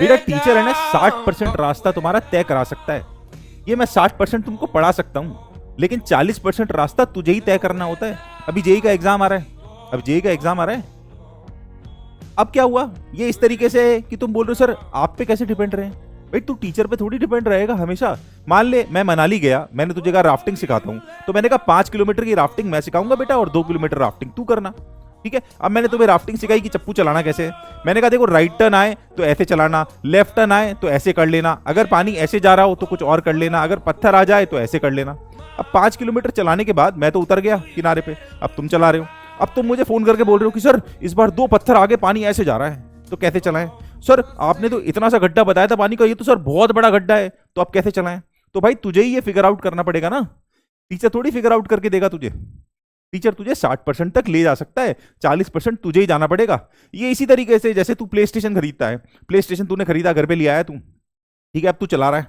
मेरा टीचर है ना 60% रास्ता तुम्हारा तय करा सकता है। ये मैं 60% तुमको पढ़ा सकता हूँ, लेकिन 40% रास्ता तुझे ही तय करना होता है। अभी जेई का एग्जाम आ रहा है, अब जेई का एग्जाम आ रहा है। अब क्या हुआ, ये इस तरीके से कि तुम बोल रहे हो सर आप पे कैसे डिपेंड रहे। भाई तू टीचर पे थोड़ी डिपेंड रहेगा हमेशा। मान ले मैं मनाली गया, मैंने तुझे कहा राफ्टिंग सिखाता हूँ, तो मैंने कहा 5 किलोमीटर की राफ्टिंग मैं सिखाऊंगा बेटा और 2 किलोमीटर राफ्टिंग तू करना। ठीक है, अब मैंने तुम्हें राफ्टिंग सिखाई कि चप्पू चलाना कैसे है। मैंने कहा देखो राइट टर्न आए तो ऐसे चलाना, लेफ्ट टर्न आए तो ऐसे कर लेना, अगर पानी ऐसे जा रहा हो तो कुछ और कर लेना, अगर पत्थर आ जाए तो ऐसे कर लेना। अब 5 किलोमीटर चलाने के बाद मैं तो उतर गया किनारे पे, अब तुम चला रहे हो। अब तुम मुझे फोन करके बोल रहे हो कि सर इस बार 2 पत्थर आगे पानी ऐसे जा रहा है, तो कैसे चलाएं। सर आपने तो इतना सा गड्ढा बताया था पानी का, ये तो सर बहुत बड़ा गड्ढा है, तो आप कैसे चलाएं। तो भाई तुझे ही ये फिगर आउट करना पड़ेगा ना, टीचर थोड़ी फिगर आउट करके देगा तुझे। टीचर तुझे 60% तक ले जा सकता है, 40% तुझे ही जाना पड़ेगा। ये इसी तरीके से जैसे तू प्ले स्टेशन खरीदता है, प्ले स्टेशन तूने खरीदा, घर पे ले आया तू, ठीक है, अब तू चला रहा है।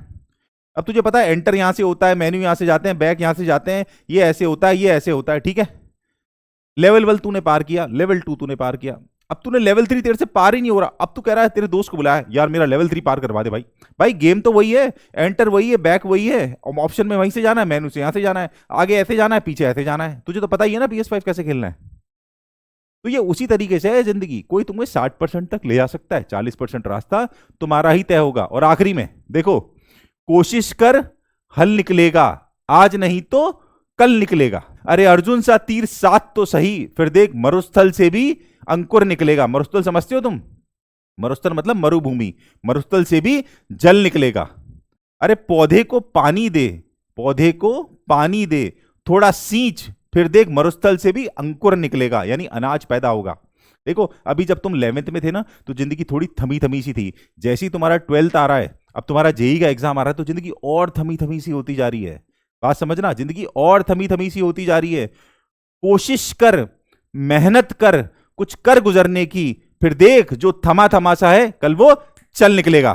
अब तुझे पता है एंटर यहां से होता है, मेन्यू यहां से जाते हैं, बैक यहां से जाते हैं, ये ऐसे होता है, ये ऐसे होता है, ठीक है। लेवल 1 तूने पार किया, लेवल 2 तूने पार किया, अब तूने लेवल 3 तेरे से पार ही नहीं हो रहा। अब तू कह रहा है तेरे दोस्त को बुलाया, यार मेरा लेवल 3 पार करवा दे भाई। भाई गेम तो वही है, एंटर वही है, बैक वही है, ऑप्शन में वहीं से जाना है, मेनू से यहां से जाना है, आगे ऐसे जाना है, पीछे ऐसे जाना है। तुझे तो पता ही है ना PS5 कैसे खेलना है। तो ये उसी तरीके से है जिंदगी, कोई तुम्हें 60% तक ले जा सकता है, 40% रास्ता तुम्हारा ही तय होगा। और आखिरी में देखो, कोशिश कर हल निकलेगा, आज नहीं तो कल निकलेगा। अरे अर्जुन सा तीर सात तो सही, फिर देख मरुस्थल से भी अंकुर निकलेगा। मरुस्थल समझते हो तुम, मरुस्थल मतलब मरुभूमि, मरुस्थल से भी जल निकलेगा। अरे पौधे को पानी दे, पौधे को पानी दे, थोड़ा सींच, फिर देख मरुस्थल से भी अंकुर निकलेगा, यानी अनाज पैदा होगा। देखो अभी जब तुम 11th में थे ना, तो जिंदगी थोड़ी थमी थमी सी थी। जैसे ही तुम्हारा 12th आ रहा है, अब तुम्हारा जेई का एग्जाम आ रहा है, तो जिंदगी और थमी थमी सी होती जा रही है। बात समझना, जिंदगी और थमी थमी सी होती जा रही है। कोशिश कर, मेहनत कर, कुछ कर गुजरने की, फिर देख जो थमा थमा सा है कल वो चल निकलेगा।